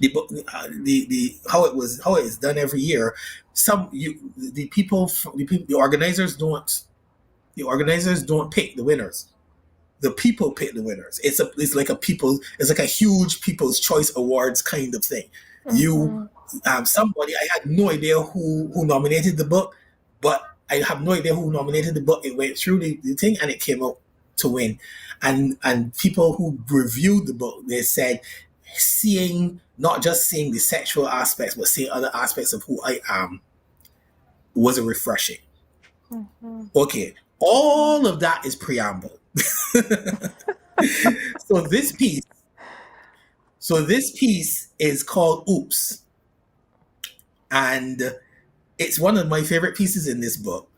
B: the book the how it is done every year. The organizers don't pick the winners. The people pick the winners. It's like a huge People's Choice Awards kind of thing. You
A: Mm-hmm.
B: Somebody, I had no idea who nominated the book, but I have no idea who nominated the book. It went through the thing and it came out to win. And people who reviewed the book, they said not just seeing the sexual aspects, but seeing other aspects of who I am was a refreshing.
A: Mm-hmm.
B: Okay, all of that is preamble. So this piece, is called Oops, and it's one of my favorite pieces in this book.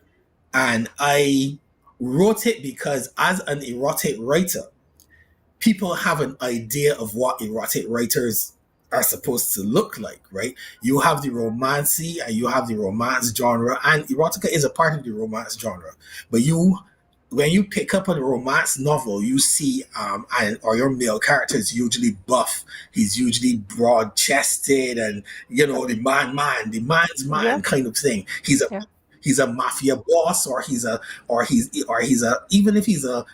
B: And I wrote it because, as an erotic writer, people have an idea of what erotic writers are supposed to look like, right? You have the romancy and you have the romance genre, and erotica is a part of the romance genre. But when you pick up a romance novel, you see, or your male character is usually buff. He's usually broad chested, and the man's man
A: Yep.
B: kind of thing. He's a mafia boss, or he's a even if he's a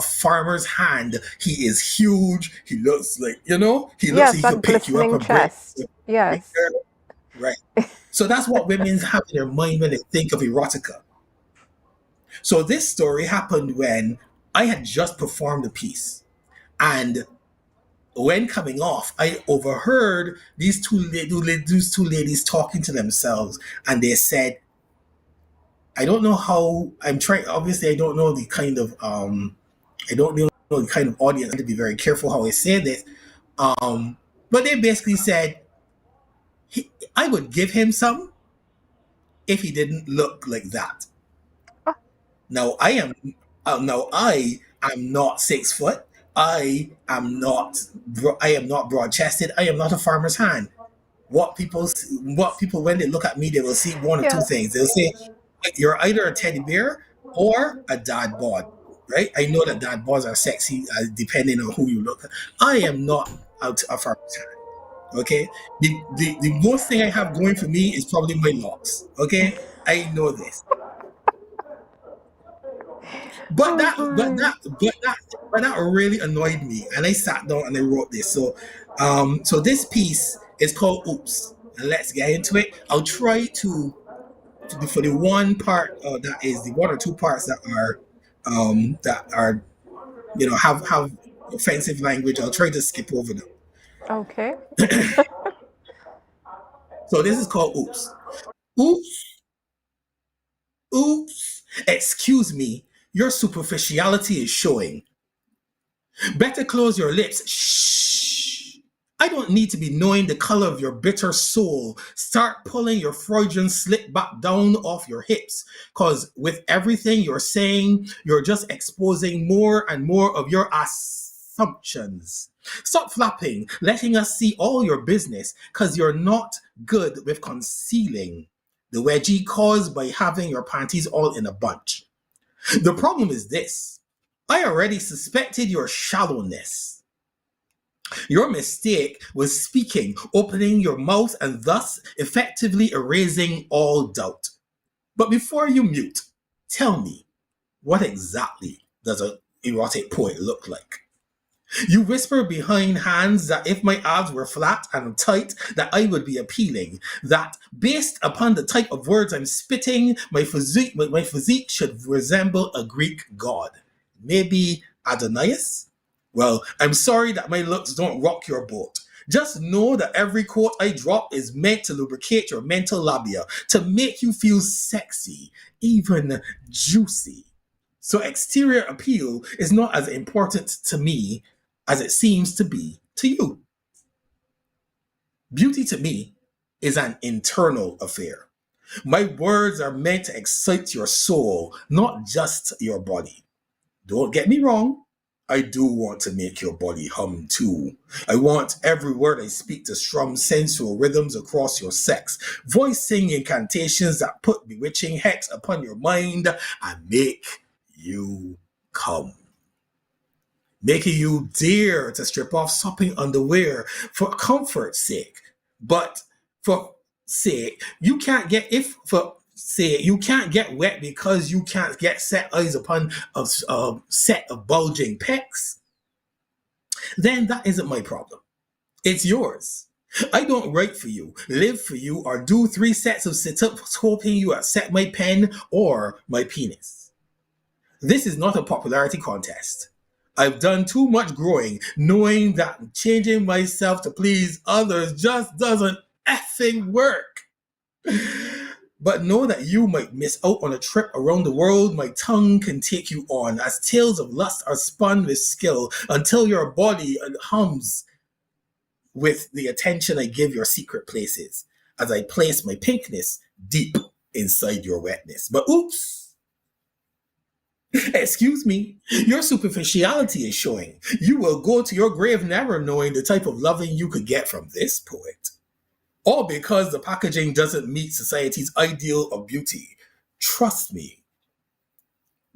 B: farmer's hand. He is huge. He looks like he looks
A: Yes,
B: like he
A: that
B: could pick you up
A: glistening
B: and bring
A: chest. Yes.
B: right. So that's what women have in their mind when they think of erotica. So this story happened when I had just performed a piece, and when coming off, I overheard these two ladies talking to themselves, and they said, "I don't know how I'm trying." Obviously, I don't know the kind of audience. To be very careful how I say this. But they basically said I would give him some if he didn't look like that.
A: Oh,
B: Now I am not 6 foot. I am not broad chested. I am not a farmer's hand. What people, when they look at me, they will see one or two
A: yeah.
B: things. They'll say you're either a teddy bear or a dad bod, right? I know that dad bods are sexy, depending on who you look at. I am not out a farmer's hand. Okay, the most thing I have going for me is probably my locks. Okay, I know this. But
A: Oh
B: that, but
A: my.
B: that, but that, but that really annoyed me, and I sat down and I wrote this. So, so this piece is called "Oops," and let's get into it. I'll try to do for the one part that is the one or two parts that are have offensive language. I'll try to skip over them.
A: Okay.
B: So this is called "Oops." Oops, oops. Excuse me. Your superficiality is showing. Better close your lips. Shh. I don't need to be knowing the color of your bitter soul. Start pulling your Freudian slip back down off your hips. Because with everything you're saying, you're just exposing more and more of your assumptions. Stop flapping, letting us see all your business, because you're not good with concealing the wedgie caused by having your panties all in a bunch. The problem is this: I already suspected your shallowness. Your mistake was speaking, opening your mouth, and thus effectively erasing all doubt. But before you mute, tell me, what exactly does an erotic poet look like? You whisper behind hands that if my abs were flat and tight, that I would be appealing. That based upon the type of words I'm spitting, my physique should resemble a Greek god. Maybe Adonias? Well, I'm sorry that my looks don't rock your boat. Just know that every quote I drop is meant to lubricate your mental labia, to make you feel sexy, even juicy. So exterior appeal is not as important to me as it seems to be to you. Beauty to me is an internal affair. My words are meant to excite your soul, not just your body. Don't get me wrong. I do want to make your body hum too. I want every word I speak to strum sensual rhythms across your sex, voicing incantations that put bewitching hex upon your mind and make you come, making you dare to strip off sopping underwear for comfort's sake. But for say you can't get if for say you can't get wet because you can't get set eyes upon a set of bulging pecs, then that isn't my problem. It's yours. I don't write for you, live for you, or do 3 sets of sit-ups hoping you accept my pen or my penis. This is not a popularity contest. I've done too much growing, knowing that changing myself to please others just doesn't effing work. But know that you might miss out on a trip around the world my tongue can take you on, as tales of lust are spun with skill until your body hums with the attention I give your secret places, as I place my pinkness deep inside your wetness. But oops, excuse me, your superficiality is showing. You will go to your grave never knowing the type of loving you could get from this poet. All because the packaging doesn't meet society's ideal of beauty. Trust me.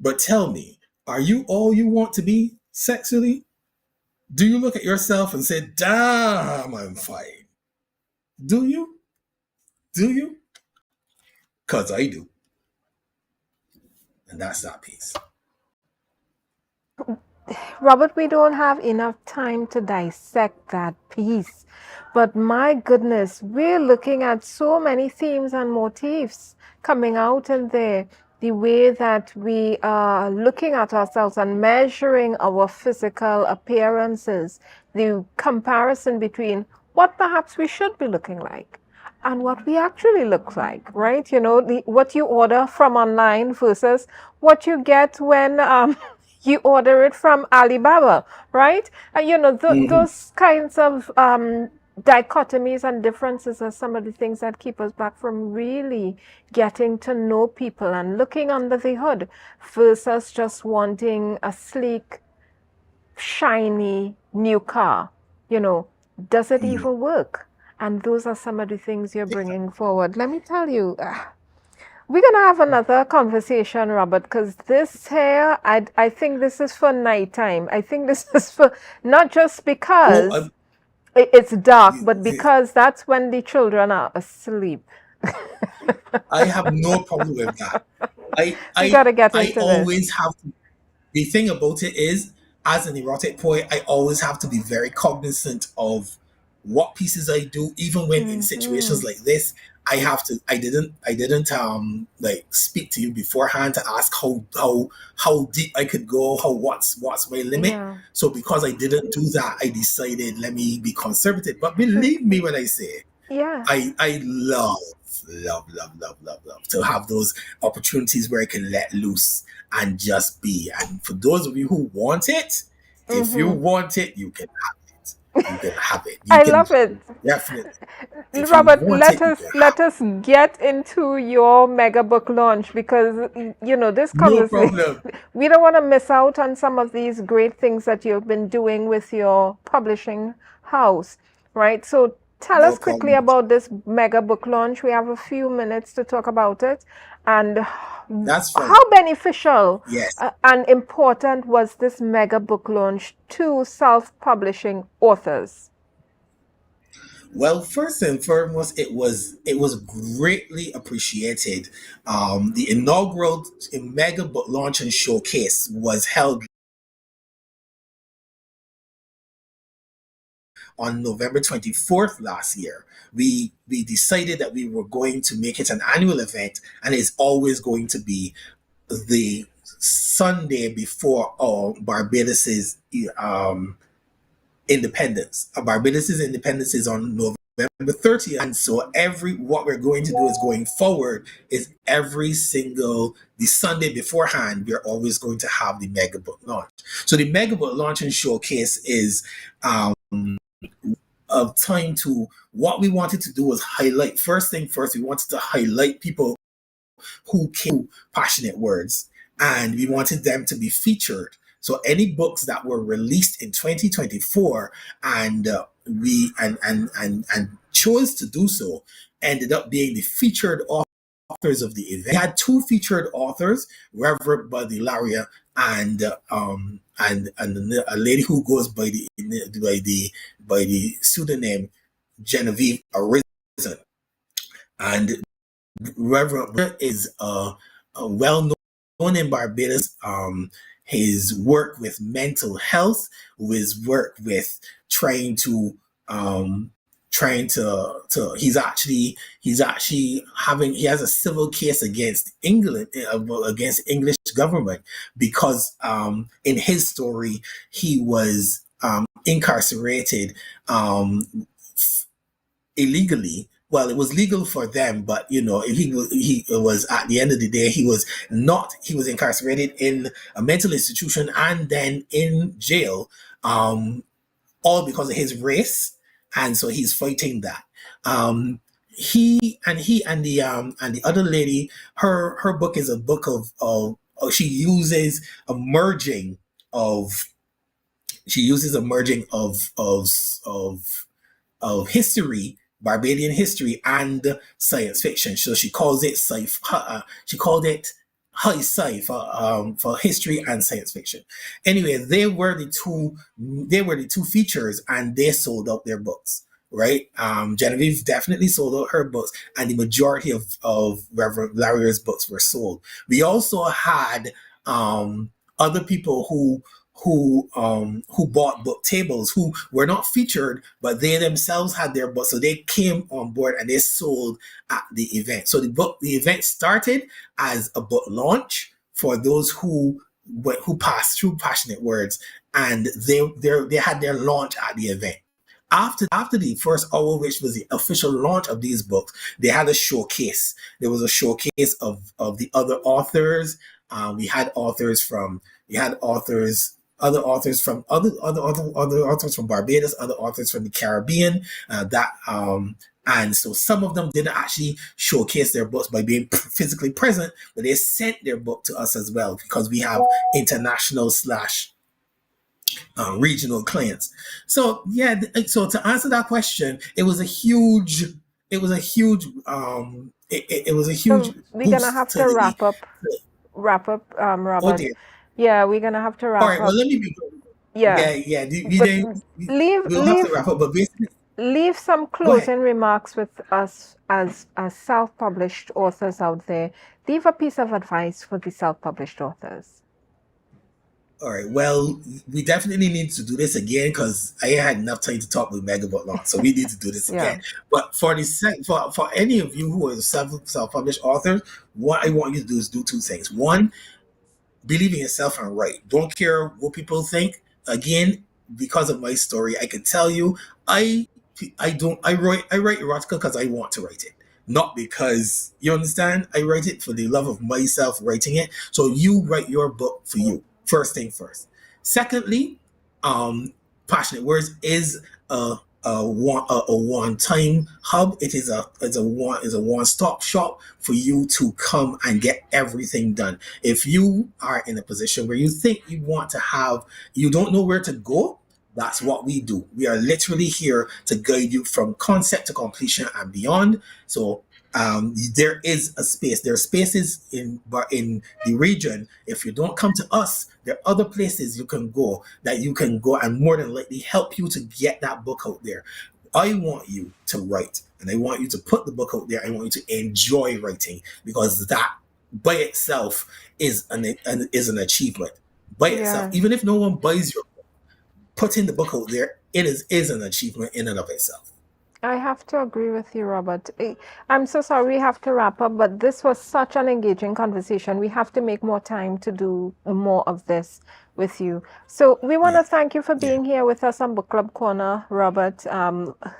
B: But tell me, are you all you want to be sexually? Do you look at yourself and say, damn, I'm fine? Do you? Do you? Because I do. And that's that piece.
A: Robert, we don't have enough time to dissect that piece. But my goodness, we're looking at so many themes and motifs coming out in there. The way that we are looking at ourselves and measuring our physical appearances, the comparison between what perhaps we should be looking like and what we actually look like, right? You know, what you order from online versus what you get when you order it from Alibaba, right? And you know,
B: Mm-hmm.
A: those kinds of dichotomies and differences are some of the things that keep us back from really getting to know people and looking under the hood versus just wanting a sleek, shiny new car. You know, does it
B: Mm-hmm.
A: even work? And those are some of the things you're bringing forward. Let me tell you, we're going to have another conversation, Robert, because this here, I think this is for nighttime. I think this is for not just
B: Oh,
A: because it's dark, but
B: you,
A: because that's when the children are asleep.
B: I have no problem with that. I
A: We
B: I
A: got to get
B: I
A: into this.
B: always have to. the thing about it is, as an erotic poet, I always have to be very cognizant of what pieces I do, even when in
A: Mm-hmm.
B: situations like this. I didn't like speak to you beforehand to ask how deep I could go, how what's my limit.
A: Yeah.
B: So because I didn't do that, I decided let me be conservative. But believe me when I say
A: Yeah.
B: I love to have those opportunities where I can let loose and just be. And for those of you who want it, if you
A: Mm-hmm.
B: want it, you can have it. You can have it. You
A: I
B: can
A: love it.
B: definitely. If you
A: Robert,
B: want it, you can have
A: let
B: it.
A: us get into your mega book launch because this
B: No
A: conversation
B: problem.
A: we don't want to miss out on some of these great things that you've been doing with your publishing house, right? So tell
B: No
A: us quickly
B: problem.
A: about this mega book launch. We have a few minutes to talk about it, and
B: That's fine.
A: how beneficial
B: Yes.
A: and important was this mega book launch to self-publishing authors?
B: Well, first and foremost, it was greatly appreciated. The inaugural mega book launch and showcase was held on November 24th last year. We decided that we were going to make it an annual event, and it's always going to be the Sunday before Barbados's independence. Barbados's independence is on November 30th, and so every what we're going to do is going forward is every single the Sunday beforehand we're always going to have the mega book launch. So the mega book launch and showcase is um, of time to what we wanted to do was highlight first thing first we wanted to highlight people who came passionate words, and we wanted them to be featured. So any books that were released in 2024 and we chose to do so ended up being the featured authors of the event. We had two featured authors, Reverend Buddy Laria and a lady who goes by the pseudonym Genevieve Arisen. And Reverend is well known in Barbados. His work with mental health, his work with trying to um, he's actually having he has a civil case against England against English government because in his story he was incarcerated um, illegally. Well, it was legal for them, but he was at the end of the day he was not. He was incarcerated in a mental institution and then in jail, um, all because of his race, and so he's fighting that. He and the other lady, her book is a book of she uses a merging of of history, Barbadian history, and science fiction. So she calls it she called it high sci for history and science fiction. Anyway, they were the two features, and they sold out their books. Right, Genevieve definitely sold out her books, and the majority of Reverend Larry's books were sold. We also had other people who bought book tables who were not featured, but they themselves had their book, so they came on board and they sold at the event. So the event started as a book launch for those who passed through Passionate Words, and they had their launch at the event. After the first hour, which was the official launch of these books, they had a showcase. There was a showcase of the other authors. We had authors from we had authors other authors from other authors from Barbados, other authors from the Caribbean. That and so some of them didn't actually showcase their books by being physically present, but they sent their book to us as well because we have international slash regional clients. So yeah, so to answer that question, it was a huge, it was a huge
A: So we're gonna
B: boost
A: have
B: to
A: to
B: the.
A: wrap up,
B: Oh
A: Robert.
B: dear.
A: Yeah, we're gonna have to
B: All
A: wrap
B: right. Well,
A: up.
B: let me be.
A: Yeah,
B: Yeah, yeah.
A: but leave
B: We'll have to
A: leave
B: wrap up, but basically,
A: leave some
B: go ahead.
A: closing remarks with us as self-published authors out there. Leave a piece of advice for the self-published authors.
B: All right. Well, we definitely need to do this again because I ain't had enough time to talk with Meg about long. So we need to do this again.
A: Yeah.
B: But for for any of you who are self published authors, what I want you to do is do two things. One, believe in yourself and write. Don't care what people think. Again, because of my story, I can tell you, I I write erotica because I want to write it, not because you understand. I write it for the love of myself writing it. So you write your book for you. First thing first. Secondly, um, passionate words is a one time hub. It is a one stop shop for you to come and get everything done. If you are in a position where you think you want to have, you don't know where to go, that's what we do. We are literally here to guide you from concept to completion and beyond. So there is a space. There are spaces in the region. If you don't come to us, there are other places you can go that you can go and more than likely help you to get that book out there. I want you to write, and I want you to put the book out there. I want you to enjoy writing because that by itself is an achievement by itself.
A: Yeah.
B: Even if no one buys your putting the book out there, it is an achievement in and of itself.
A: I have to agree with you, Robert. I'm so sorry we have to wrap up, but this was such an engaging conversation. We have to make more time to do more of this with you. So we want
B: Yeah,
A: to thank you for
B: yeah.
A: being here with us on Book Club Corner, Robert,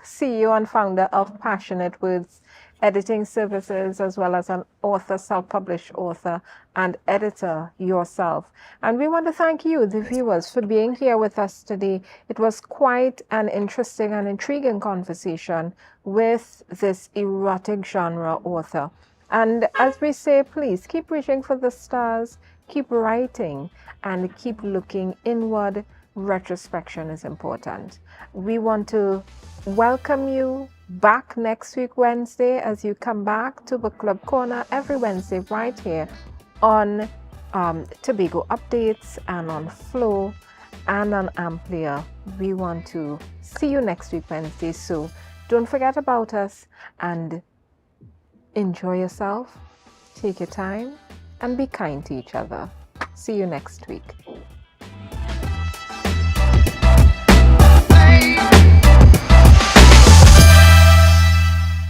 A: CEO and founder of Passionate Words Editing Services, as well as an author, self-published author, and editor yourself. And we want to thank you, the viewers, for being here with us today. It was quite an interesting and intriguing conversation with this erotic genre author. And as we say, please keep reaching for the stars, keep writing, and keep looking inward. Retrospection is important. We want to welcome you back next week, Wednesday, as you come back to Book Club Corner every Wednesday right here on Tobago Updates and on Flow and on Amplia. We want to see you next week, Wednesday. So don't forget about us and enjoy yourself, take your time, and be kind to each other. See you next week.